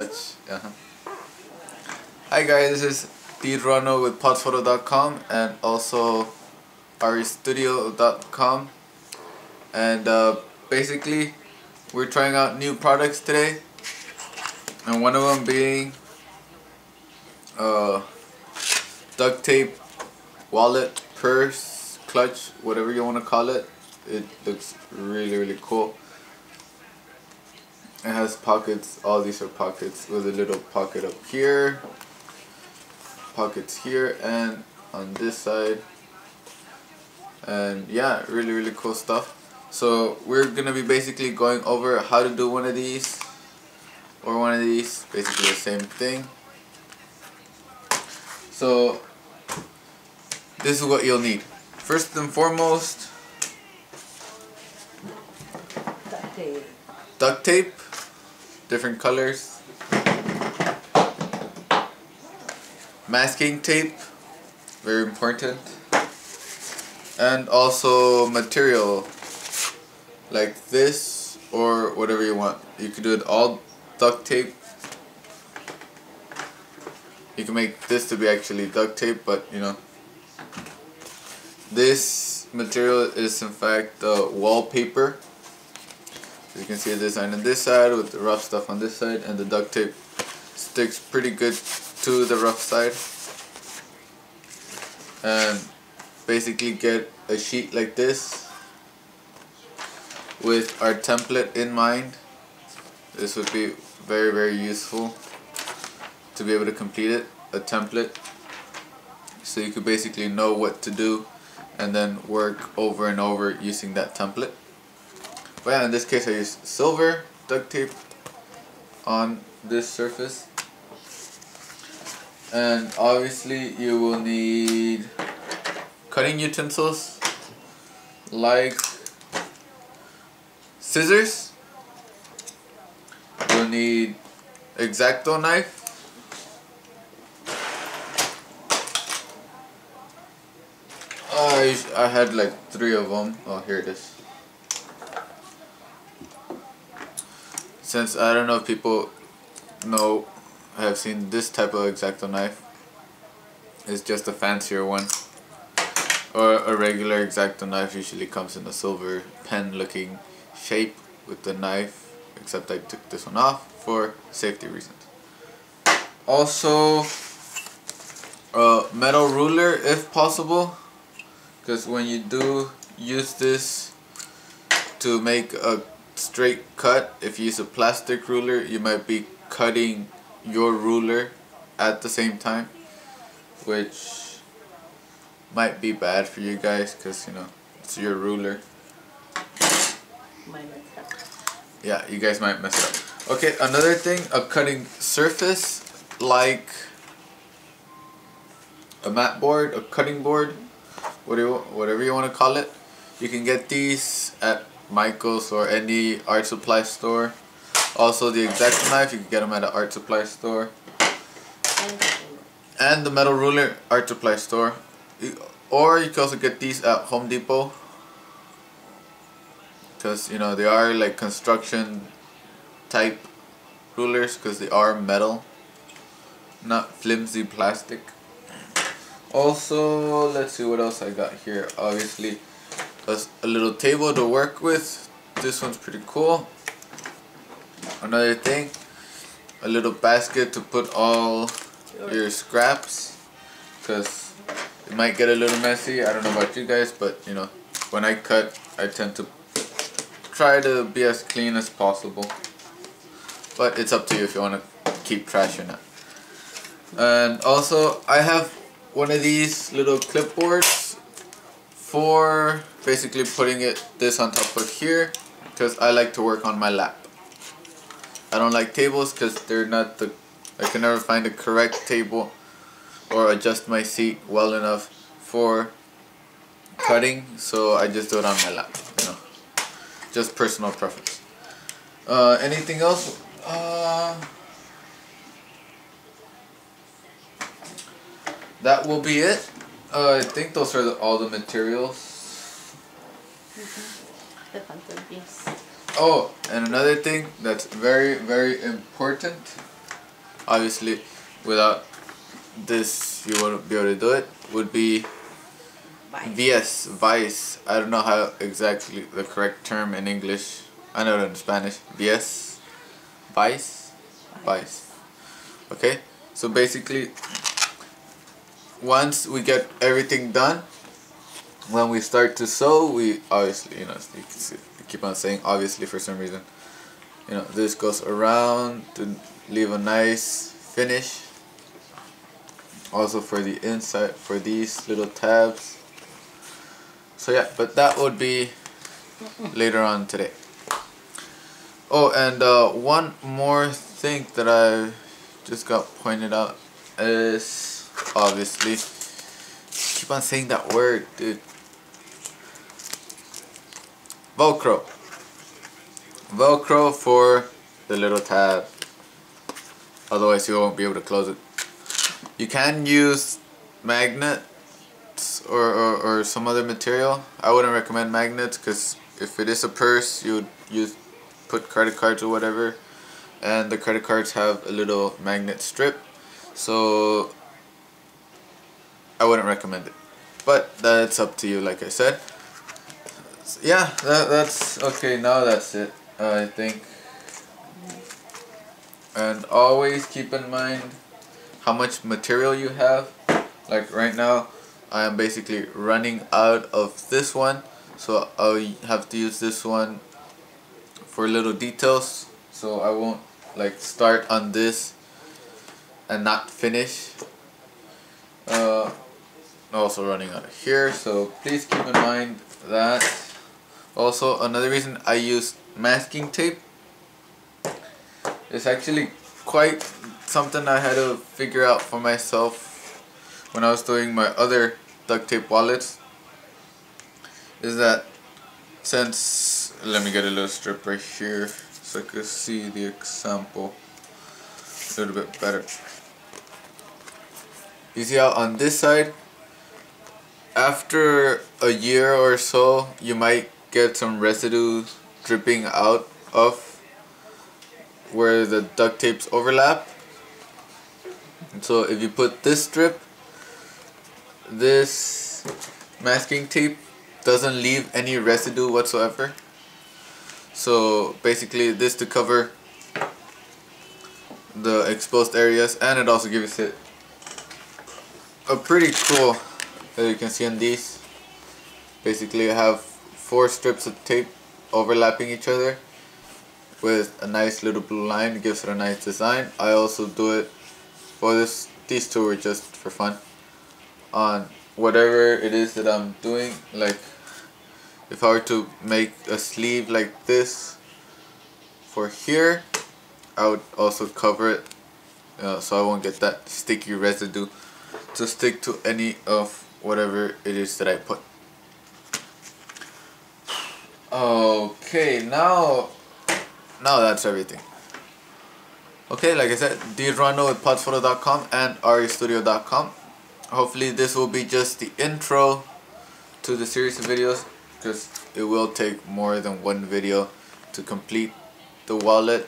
Uh-huh. Hi guys, this is p.1 with podphoto.com and also aristudio.com, and basically we're trying out new products today, and one of them being duct tape, wallet, purse, clutch, whatever you want to call it. It looks really cool. It has pockets. All these are pockets with a little pocket up here, pockets here, and on this side. And yeah, really cool stuff. So we're gonna be basically going over how to do one of these or one of these, basically the same thing. So this is what you'll need. First and foremost, duct tape, different colors, masking tape, very important, and also material like this or whatever you want. You could do it all duct tape. You can make this to be actually duct tape, but you know, this material is in fact wallpaper. So you can see the design on this side with the rough stuff on this side, and the duct tape sticks pretty good to the rough side. And basically get a sheet like this with our template in mind. This would be very useful to be able to complete it, a template, so you could basically know what to do and then work over and over using that template. But yeah, in this case I use silver duct tape on this surface. And obviously you will need cutting utensils like scissors. You'll need X-Acto knife. I had like 3 of them. Oh, here it is. Since I don't know if people know, I have seen this type of X-Acto knife. It's just a fancier one. Or a regular X-Acto knife usually comes in a silver pen looking shape with the knife, except I took this one off for safety reasons. Also a metal ruler if possible, because when you do use this to make a straight cut, if you use a plastic ruler you might be cutting your ruler at the same time, which might be bad for you guys because you know it's your ruler. Yeah, you guys might mess it up. Okay, another thing, a cutting surface like a mat board, a cutting board, whatever you want to call it. You can get these at Michael's or any art supply store. Also the X-Acto knife, you can get them at an art supply store. And the metal ruler, art supply store. Or you can also get these at Home Depot, because you know they are like construction type rulers, because they are metal, not flimsy plastic. Also, let's see what else I got here. Obviously a little table to work with. This one's pretty cool. Another thing, a little basket to put all your scraps, because it might get a little messy. I don't know about you guys, but you know, when I cut I tend to try to be as clean as possible, but it's up to you if you want to keep trash or not. And also I have one of these little clipboards for basically putting this on top of here, because I like to work on my lap. I don't like tables because they're not I can never find the correct table or adjust my seat well enough for cutting, so I just do it on my lap, you know, just personal preference. Anything else? That will be it. I think those are all the materials. The content piece. Oh, and another thing that's very important obviously without this you wouldn't be able to do it, would be vice. I don't know how exactly the correct term in English. I know it in Spanish. Vice. Okay, so basically once we get everything done, when we start to sew, we obviously, you can see, I keep on saying obviously for some reason, this goes around to leave a nice finish. Also for the inside, for these little tabs. So yeah, but that would be later on today. Oh, and one more thing that I just got pointed out is, obviously, keep on saying that word, dude. Velcro. Velcro for the little tab. Otherwise you won't be able to close it. You can use magnets or some other material. I wouldn't recommend magnets because if it is a purse, you would put credit cards or whatever, and the credit cards have a little magnet strip, so I wouldn't recommend it. But that's up to you, like I said. So yeah, that's okay. Now that's it, I think. And always keep in mind how much material you have. Like right now, I am basically running out of this one, so I'll have to use this one for little details, so I won't like start on this and not finish. Also running out of here, so please keep in mind that. Also, another reason I use masking tape is actually quite something I had to figure out for myself when I was doing my other duct tape wallets. Is that since, let me get a little strip right here so I can see the example a little bit better. You see how on this side, after a year or so, you might get some residue dripping out of where the duct tapes overlap. And so if you put this strip, this masking tape doesn't leave any residue whatsoever. So basically this to cover the exposed areas, and it also gives it a pretty cool, as you can see on these. Basically I have 4 strips of tape overlapping each other with a nice little blue line. It gives it a nice design. I also do it for these two are just for fun on whatever it is that I'm doing. Like if I were to make a sleeve like this for here, I would also cover it so I won't get that sticky residue to stick to any of whatever it is that I put. Okay, now that's everything. Okay, like I said, Ronald with podsphoto.com and aristudio.com. Hopefully this will be just the intro to the series of videos, because it will take more than one video to complete the wallet.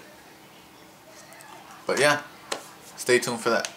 But yeah, stay tuned for that.